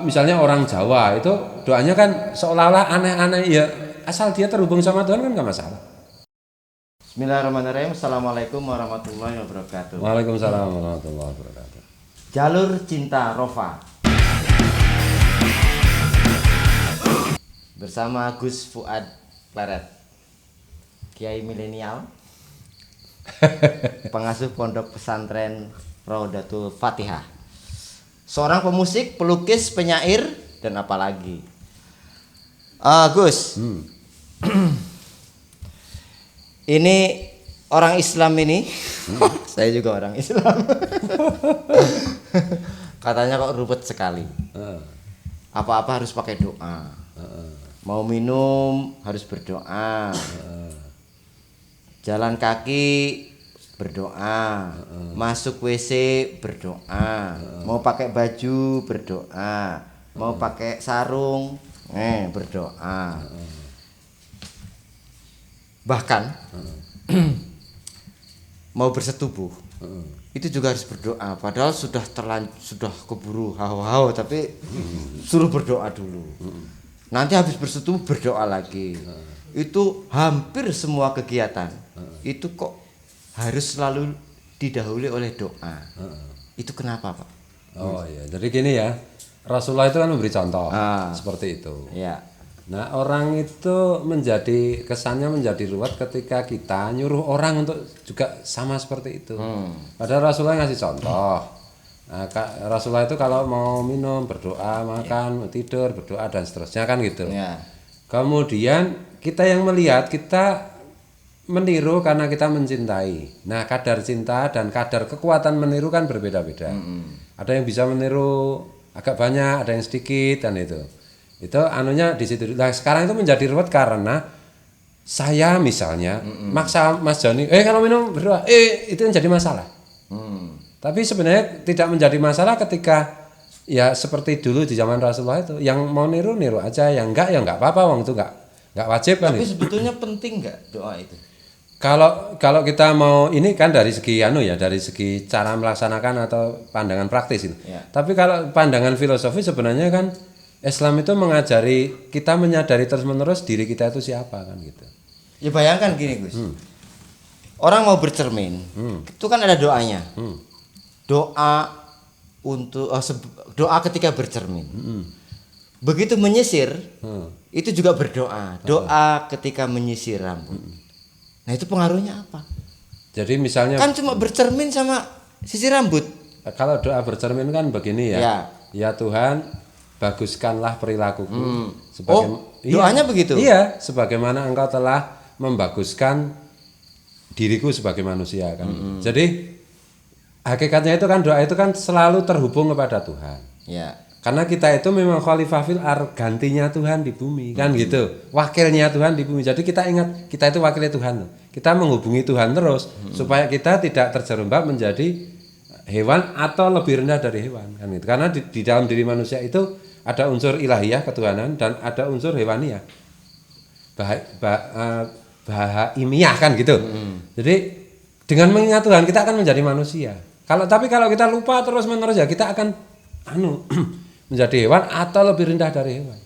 Misalnya orang Jawa itu doanya kan seolah-olah aneh-aneh ya, asal dia terhubung sama Tuhan kan nggak masalah. Bismillahirrahmanirrahim. Assalamualaikum warahmatullahi wabarakatuh. Waalaikumsalam warahmatullahi wabarakatuh. Jalur Cinta Rofa bersama Gus Fuad Pleret, Kiai milenial, pengasuh pondok pesantren Raudatul Fatihah, seorang pemusik, pelukis, penyair, dan apalagi. Gus, ini orang Islam ini, saya juga orang Islam. Katanya kok ribet sekali. Apa-apa harus pakai doa. Mau minum harus berdoa. Jalan kaki berdoa. Masuk WC berdoa. Mau pakai baju berdoa. Mau pakai sarung berdoa. Bahkan mau bersetubuh itu juga harus berdoa. Padahal sudah keburu hao-hao, tapi suruh berdoa dulu. Nanti habis bersetubuh berdoa lagi. Itu hampir semua kegiatan itu kok harus selalu didahului oleh doa. Itu kenapa, Pak? Oh iya, jadi gini ya, Rasulullah itu kan memberi contoh seperti itu. Ya. Nah, orang itu kesannya menjadi ruwet ketika kita nyuruh orang untuk juga sama seperti itu. Padahal Rasulullah ngasih contoh. Nah, Rasulullah itu kalau mau minum berdoa, makan, tidur berdoa dan seterusnya kan gitu. Ya. Kemudian kita yang melihat, kita meniru karena kita mencintai. Nah, kadar cinta dan kadar kekuatan meniru kan berbeda-beda. Ada yang bisa meniru agak banyak, ada yang sedikit dan itu. Itu anunya di situ. Nah, sekarang itu menjadi ruwet karena saya misalnya maksa Mas Joni, kalau minum berdoa, itu yang jadi masalah. Tapi sebenarnya tidak menjadi masalah ketika ya seperti dulu di zaman Rasulullah itu, yang mau niru aja, yang enggak ya enggak apa-apa, wong itu enggak wajib kan. Tapi sebetulnya penting enggak doa itu? Kalau kita mau ini kan dari segi dari segi cara melaksanakan atau pandangan praktis itu. Ya. Tapi kalau pandangan filosofi sebenarnya kan Islam itu mengajari kita menyadari terus-menerus diri kita itu siapa kan gitu. Ya bayangkan gini, Gus. Orang mau bercermin, itu kan ada doanya. Doa untuk doa ketika bercermin. Begitu menyisir, itu juga berdoa. Doa ketika menyisir rambut. Nah, itu pengaruhnya apa? Jadi misalnya Kan cuma bercermin sama sisir rambut. kalau doa bercermin kan begini ya. Ya. Ya Tuhan, baguskanlah perilakuku. Doanya begitu? Iya, sebagaimana Engkau telah membaguskan diriku sebagai manusia kan. Jadi hakikatnya itu kan doa itu kan selalu terhubung kepada Tuhan. Ya. Karena kita itu memang khalifah fil ardh, gantinya Tuhan di bumi kan gitu. Wakilnya Tuhan di bumi. Jadi kita ingat kita itu wakilnya Tuhan. Kita menghubungi Tuhan terus supaya kita tidak terjerembab menjadi hewan atau lebih rendah dari hewan kan gitu. Karena di dalam diri manusia itu ada unsur ilahiyah ketuhanan dan ada unsur hewaniyah. Bahimiyah kan gitu. Jadi dengan mengingat Tuhan kita akan menjadi manusia. Tapi kalau kita lupa terus-menerus ya kita akan menjadi hewan atau lebih rendah dari hewan.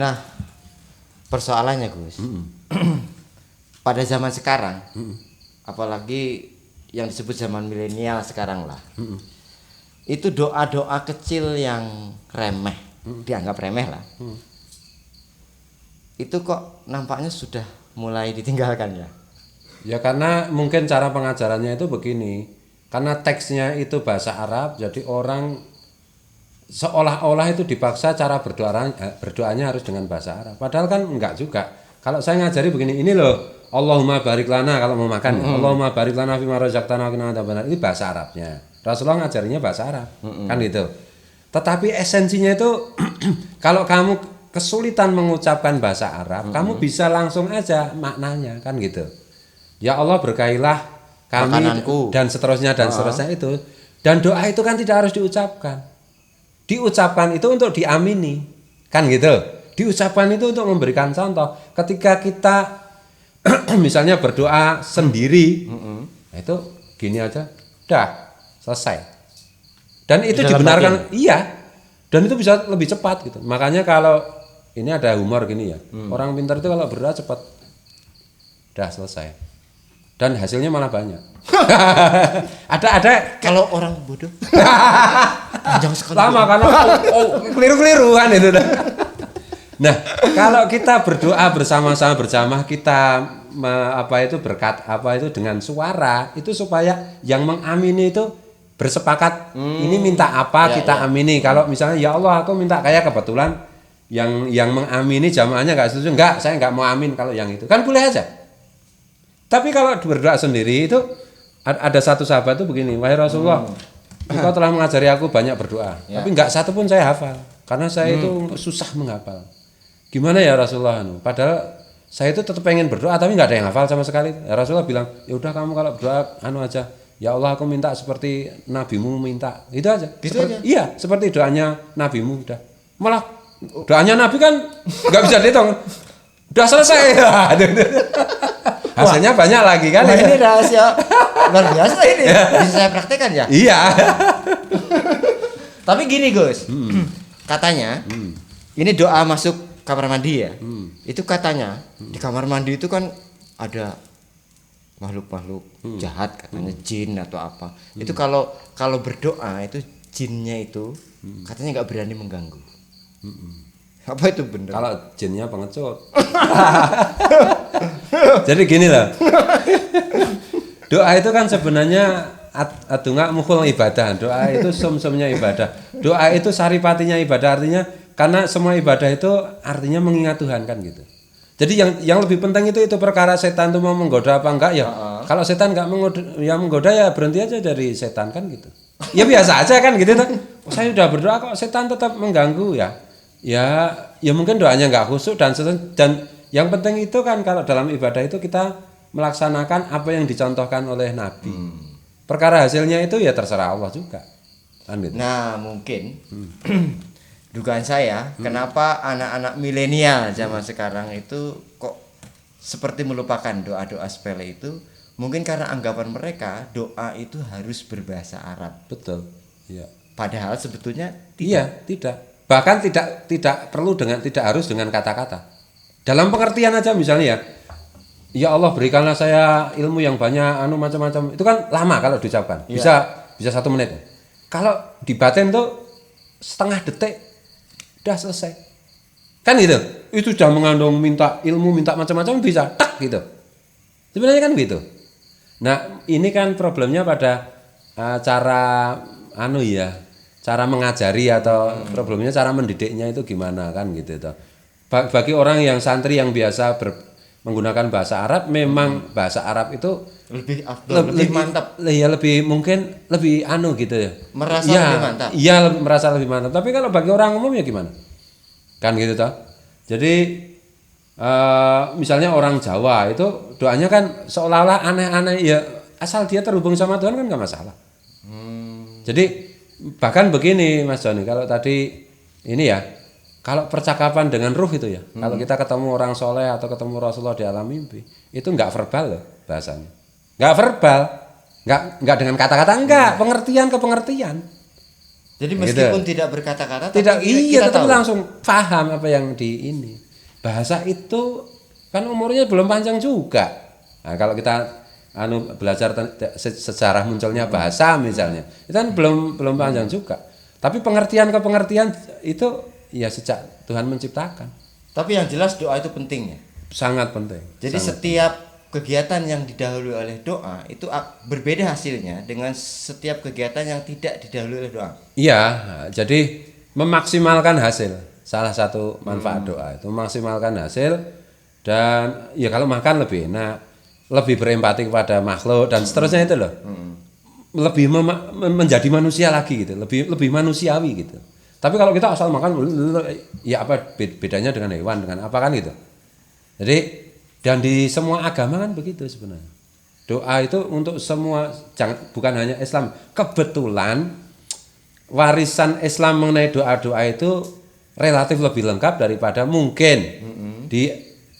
Nah, persoalannya Gus, pada zaman sekarang, apalagi yang disebut zaman milenial sekarang lah, itu doa-doa kecil yang remeh, dianggap remeh lah, itu kok nampaknya sudah mulai ditinggalkan ya? Ya karena mungkin cara pengajarannya itu begini, karena teksnya itu bahasa Arab, jadi orang seolah-olah itu dipaksa cara berdoanya harus dengan bahasa Arab. Padahal kan enggak juga. Kalau saya ngajari begini, ini loh, Allahumma barik lana kalau mau makan, Allahumma barik lana fima razaqtana wa qina adzabannar. Ini bahasa Arabnya. Rasulullah ngajarinya bahasa Arab, kan gitu. Tetapi esensinya itu kalau kamu kesulitan mengucapkan bahasa Arab, kamu bisa langsung aja maknanya, kan gitu. Ya Allah berkailah kami makananku, dan seterusnya itu. Dan doa itu kan tidak harus diucapkan. Diucapkan itu untuk diamini, kan gitu. Diucapkan itu untuk memberikan contoh. Ketika kita misalnya berdoa sendiri, nah itu gini aja, dah selesai. Dan itu dibenarkan, iya. Dan itu bisa lebih cepat gitu. Makanya kalau ini ada humor gini ya. Orang pintar itu kalau berdoa cepat. Udah selesai. Dan hasilnya malah banyak. ada Kalau orang bodoh panjang sekali. lama karena keliru-keliru kan itu. Nah, kalau kita berdoa bersama-sama berjamaah kita dengan suara itu supaya yang mengamini itu bersepakat ini minta apa kita amini. Kalau misalnya ya Allah aku minta kayak kebetulan yang mengamini jamaahnya nggak setuju, enggak saya nggak mau amin kalau yang itu kan boleh aja. Tapi kalau berdoa sendiri itu ada satu sahabat itu begini, wahai Rasulullah, engkau telah mengajari aku banyak berdoa, tapi nggak satu pun saya hafal karena saya itu susah menghafal. Gimana ya Rasulullah? Padahal saya itu tetap pengen berdoa tapi nggak ada yang hafal sama sekali. Ya Rasulullah bilang, ya udah kamu kalau berdoa aja. Ya Allah aku minta seperti nabimu minta. Itu aja. Gitu aja. Iya, seperti doanya nabimu udah. Malah doanya nabi kan nggak bisa dihitung. Udah selesai. Hasilnya banyak lagi kan. Wah, ini rahasia luar biasa ini. Bisa saya praktekkan ya? Iya. Tapi gini Gus, katanya ini doa masuk kamar mandi ya. Itu katanya di kamar mandi itu kan ada makhluk-makhluk jahat, katanya jin atau apa. Itu kalau berdoa itu jinnya itu katanya nggak berani mengganggu. Apa itu benar? Kalau jinnya pengecut. Jadi gini lah. Doa itu kan sebenarnya adunga mukhul ibadah. Doa itu sum-sumnya ibadah. Doa itu saripatinya ibadah, artinya karena semua ibadah itu artinya mengingat Tuhan kan gitu. Jadi yang lebih penting itu perkara setan itu mau menggoda apa enggak ya. Kalau setan enggak menggoda ya berhenti aja dari setan kan gitu. Ya biasa aja kan gitu tuh. Saya udah berdoa kok setan tetap mengganggu ya. Ya mungkin doanya enggak khusyuk dan yang penting itu kan kalau dalam ibadah itu kita melaksanakan apa yang dicontohkan oleh Nabi. Perkara hasilnya itu ya terserah Allah juga. Kan gitu. Nah, mungkin dugaan saya kenapa anak-anak milenial zaman sekarang itu kok seperti melupakan doa-doa sepele itu, mungkin karena anggapan mereka doa itu harus berbahasa Arab. Betul. Iya. Padahal sebetulnya tidak. Bahkan tidak harus dengan kata-kata. Dalam pengertian aja misalnya ya Allah berikanlah saya ilmu yang banyak macam-macam. Itu kan lama kalau diucapkan. Bisa 1 menit. Kalau dibatin tuh setengah detik udah selesai. Kan gitu. Itu sudah mengandung minta ilmu, minta macam-macam bisa tak gitu. Sebenarnya kan gitu. Nah, ini kan problemnya pada cara mengajari atau problemnya cara mendidiknya itu gimana kan gitu toh. Bagi orang yang santri yang biasa menggunakan bahasa Arab, memang bahasa Arab itu lebih afdal, lebih mantap. Ya lebih mungkin lebih gitu ya. Merasa lebih mantap. Iya, merasa lebih mantap. Tapi kalau bagi orang umum ya gimana? Kan gitu toh. Jadi misalnya orang Jawa itu doanya kan seolah-olah aneh-aneh ya, asal dia terhubung sama Tuhan kan nggak masalah. Jadi bahkan begini Mas Joni, kalau tadi ini ya, kalau percakapan dengan ruh itu ya, kalau kita ketemu orang soleh atau ketemu Rasulullah di alam mimpi, itu nggak verbal loh bahasanya, nggak verbal, nggak dengan kata-kata, enggak, pengertian ke pengertian. Jadi meskipun tidak berkata-kata, tidak, kita tapi tahu. langsung paham apa yang di ini. Bahasa itu kan umurnya belum panjang juga. Nah, kalau kita belajar sejarah munculnya bahasa misalnya, itu kan belum panjang juga. Tapi pengertian ke pengertian itu ya sejak Tuhan menciptakan. Tapi yang jelas doa itu penting ya. Sangat penting. Jadi setiap kegiatan yang didahului oleh doa itu berbeda hasilnya dengan setiap kegiatan yang tidak didahului oleh doa. Iya, jadi memaksimalkan hasil. Salah satu manfaat doa itu memaksimalkan hasil, dan ya kalau makan lebih enak, lebih berempati kepada makhluk dan seterusnya itu loh. Lebih menjadi manusia lagi gitu, lebih manusiawi gitu. Tapi kalau kita asal makan ya apa bedanya dengan hewan, dengan apa kan gitu. Jadi dan di semua agama kan begitu sebenarnya. Doa itu untuk semua, bukan hanya Islam. Kebetulan warisan Islam mengenai doa-doa itu relatif lebih lengkap daripada mungkin di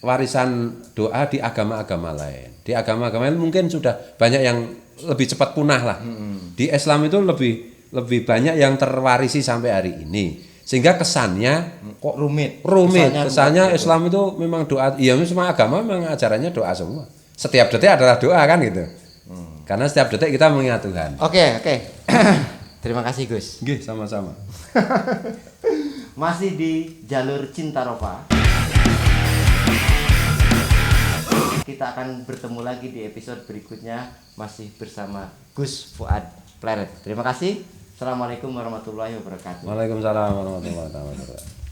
warisan doa di agama-agama lain. Di agama-agama lain mungkin sudah banyak yang lebih cepat punah lah. Di Islam itu lebih banyak yang terwarisi sampai hari ini. Sehingga kesannya kok rumit. Kesannya Islam itu memang doa. Iya, semua agama memang ajarannya doa semua. Setiap detik adalah doa kan gitu. Karena setiap detik kita mengingat Tuhan. Oke. Terima kasih Gus. Nggih, sama-sama. Masih di jalur Cinta Ropa. Kita akan bertemu lagi di episode berikutnya masih bersama Gus Fuad Pleret. Terima kasih. Assalamualaikum warahmatullahi wabarakatuh. Waalaikumsalam warahmatullahi wabarakatuh.